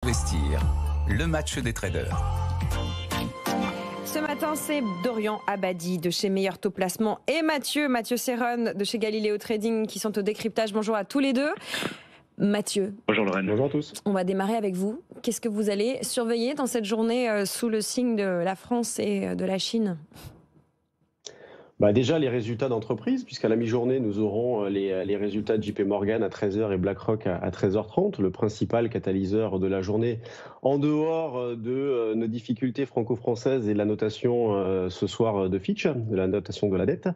Investir, le match des traders. Ce matin, c'est Dorian Abadi de chez Meilleur Taux Placement et Mathieu Serron de chez Galileo Trading qui sont au décryptage. Bonjour à tous les deux. Mathieu. Bonjour Lorraine. Bonjour à tous. On va démarrer avec vous. Qu'est-ce que vous allez surveiller dans cette journée sous le signe de la France et de la Chine ? Déjà, les résultats d'entreprise, puisqu'à la mi-journée, nous aurons les résultats de JP Morgan à 13h et BlackRock à 13h30, le principal catalyseur de la journée, en dehors de nos difficultés franco-françaises et de la notation ce soir de Fitch, de la notation de la dette.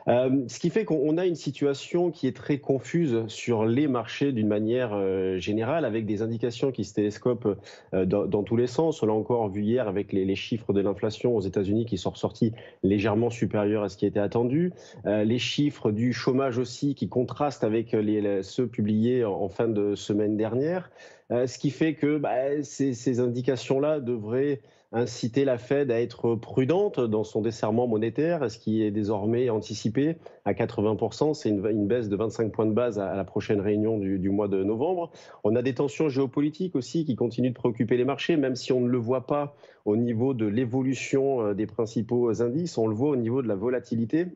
Ce qui fait qu'on a une situation qui est très confuse sur les marchés d'une manière générale, avec des indications qui se télescopent dans tous les sens. On l'a encore vu hier avec les chiffres de l'inflation aux États-Unis qui sont ressortis légèrement supérieurs à ce qui était attendu, les chiffres du chômage aussi qui contrastent avec ceux publiés en fin de semaine dernière, ce qui fait que ces indications-là devraient inciter la Fed à être prudente dans son desserrement monétaire, ce qui est désormais anticipé à 80%. C'est une baisse de 25 points de base à la prochaine réunion du mois de novembre. On a des tensions géopolitiques aussi qui continuent de préoccuper les marchés, même si on ne le voit pas au niveau de l'évolution des principaux indices, on le voit au niveau de la volatilité.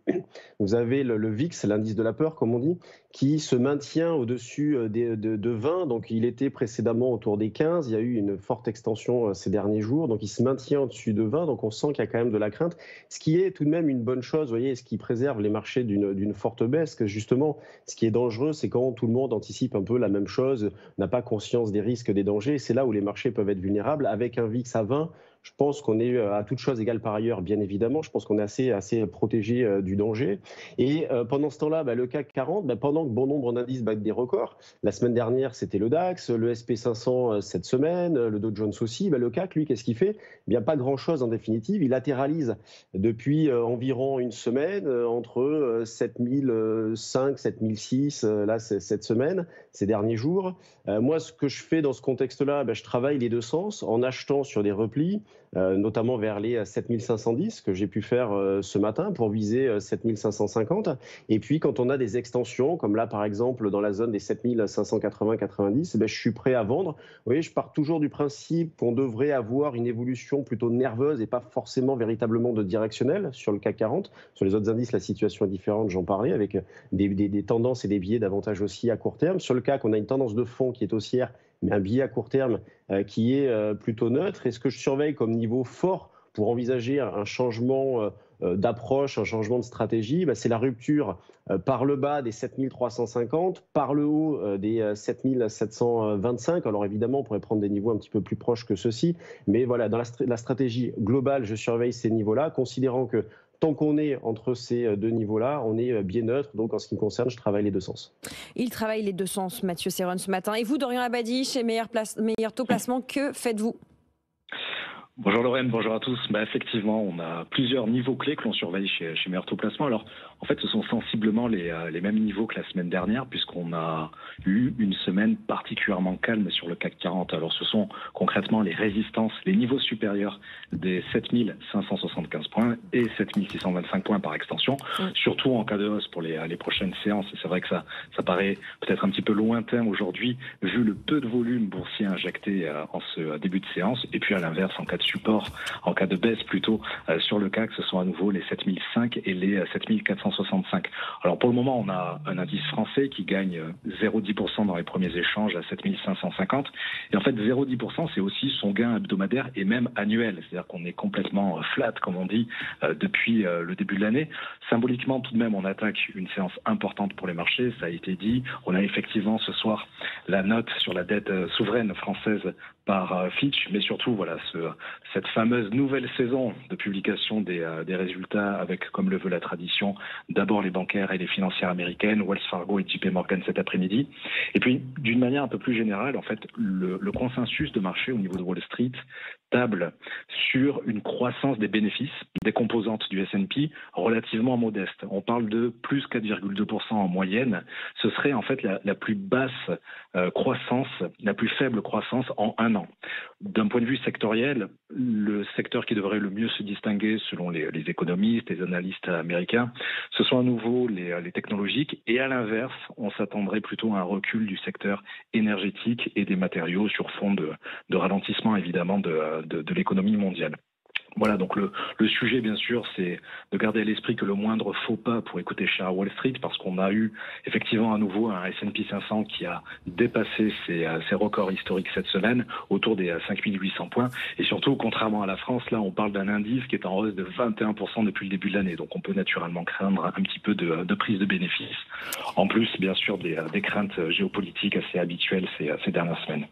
Vous avez le VIX, l'indice de la peur, comme on dit, qui se maintient au-dessus de 20. Donc, il était précédemment autour des 15. Il y a eu une forte extension ces derniers jours. Donc, il se maintient au-dessus de 20. Donc, on sent qu'il y a quand même de la crainte. Ce qui est tout de même une bonne chose, vous voyez, ce qui préserve les marchés d'une forte baisse. Que justement, ce qui est dangereux, c'est quand tout le monde anticipe un peu la même chose, n'a pas conscience des risques, des dangers. C'est là où les marchés peuvent être vulnérables. Avec un VIX à 20, je pense qu'on est, à toute chose égale par ailleurs, bien évidemment, je pense qu'on est assez protégé du danger. Et pendant ce temps-là, le CAC 40, pendant que bon nombre d'indices battent des records, la semaine dernière, c'était le DAX, le SP500 cette semaine, le Dow Jones aussi, le CAC, lui, qu'est-ce qu'il fait ? Pas grand-chose en définitive. Il latéralise depuis environ une semaine, entre 7005, 7006, là, cette semaine, ces derniers jours. Moi, ce que je fais dans ce contexte-là, je travaille les deux sens, en achetant sur des replis, notamment vers les 7510 que j'ai pu faire ce matin pour viser 7550. Et puis quand on a des extensions, comme là par exemple dans la zone des 7580-90, je suis prêt à vendre. Vous voyez, je pars toujours du principe qu'on devrait avoir une évolution plutôt nerveuse et pas forcément véritablement de directionnelle sur le CAC 40. Sur les autres indices, la situation est différente, j'en parlais, avec des tendances et des biais davantage aussi à court terme. Sur le CAC, on a une tendance de fond qui est haussière, mais un biais à court terme qui est plutôt neutre. Et ce que je surveille comme niveau fort pour envisager un changement d'approche, un changement de stratégie, c'est la rupture par le bas des 7350, par le haut des 7725. Alors évidemment, on pourrait prendre des niveaux un petit peu plus proches que ceux-ci, mais voilà, dans la stratégie globale, je surveille ces niveaux-là, considérant que tant qu'on est entre ces deux niveaux-là, on est bien neutre. Donc, en ce qui me concerne, je travaille les deux sens. Il travaille les deux sens, Mathieu Serron, ce matin. Et vous, Dorian Abadi, chez Meilleur Taux Placement, que faites-vous ? Bonjour Lorraine, bonjour à tous. Effectivement, on a plusieurs niveaux clés que l'on surveille chez Meilleur Taux Placement. Alors, en fait, ce sont sensiblement les mêmes niveaux que la semaine dernière, puisqu'on a eu une semaine particulièrement calme sur le CAC 40. Alors, ce sont concrètement les résistances, les niveaux supérieurs des 7575 points et 7625 points par extension, surtout en cas de hausse pour les prochaines séances. Et c'est vrai que ça paraît peut-être un petit peu lointain aujourd'hui, vu le peu de volume boursier injecté en ce début de séance. Et puis, à l'inverse, en cas de support, en cas de baisse plutôt sur le CAC, ce sont à nouveau les 7005 et les 7465. Alors pour le moment, on a un indice français qui gagne 0,10% dans les premiers échanges à 7550. Et en fait, 0,10%, c'est aussi son gain hebdomadaire et même annuel. C'est-à-dire qu'on est complètement flat, comme on dit, depuis le début de l'année. Symboliquement, tout de même, on attaque une séance importante pour les marchés. Ça a été dit. On a effectivement ce soir la note sur la dette souveraine française par Fitch, mais surtout voilà cette fameuse nouvelle saison de publication des résultats avec, comme le veut la tradition, d'abord les bancaires et les financières américaines, Wells Fargo et JP Morgan cet après-midi. Et puis, d'une manière un peu plus générale, en fait, le consensus de marché au niveau de Wall Street table sur une croissance des bénéfices des composantes du S&P relativement modeste. On parle de plus 4,2% en moyenne. Ce serait en fait la plus basse croissance, la plus faible croissance en un an. D'un point de vue sectoriel, le secteur qui devrait le mieux se distinguer selon les économistes, les analystes américains, ce sont à nouveau les technologiques. Et à l'inverse, on s'attendrait plutôt à un recul du secteur énergétique et des matériaux sur fond de ralentissement évidemment de l'économie mondiale. Voilà, donc le sujet, bien sûr, c'est de garder à l'esprit que le moindre faux pas pour écouter cher Wall Street, parce qu'on a eu effectivement à nouveau un S&P 500 qui a dépassé ses records historiques cette semaine, autour des 5800 points. Et surtout, contrairement à la France, là, on parle d'un indice qui est en hausse de 21% depuis le début de l'année. Donc on peut naturellement craindre un petit peu de prise de bénéfices. En plus, bien sûr, des craintes géopolitiques assez habituelles ces dernières semaines.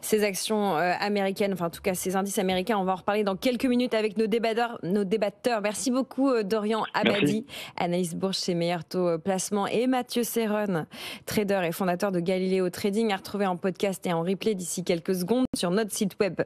Ces actions américaines, enfin en tout cas ces indices américains, on va en reparler dans quelques minutes avec nos débatteurs. Merci beaucoup Dorian Abadi, analyste bourse chez Meilleur Taux Placement, et Mathieu Serron, trader et fondateur de Galileo Trading, à retrouver en podcast et en replay d'ici quelques secondes sur notre site web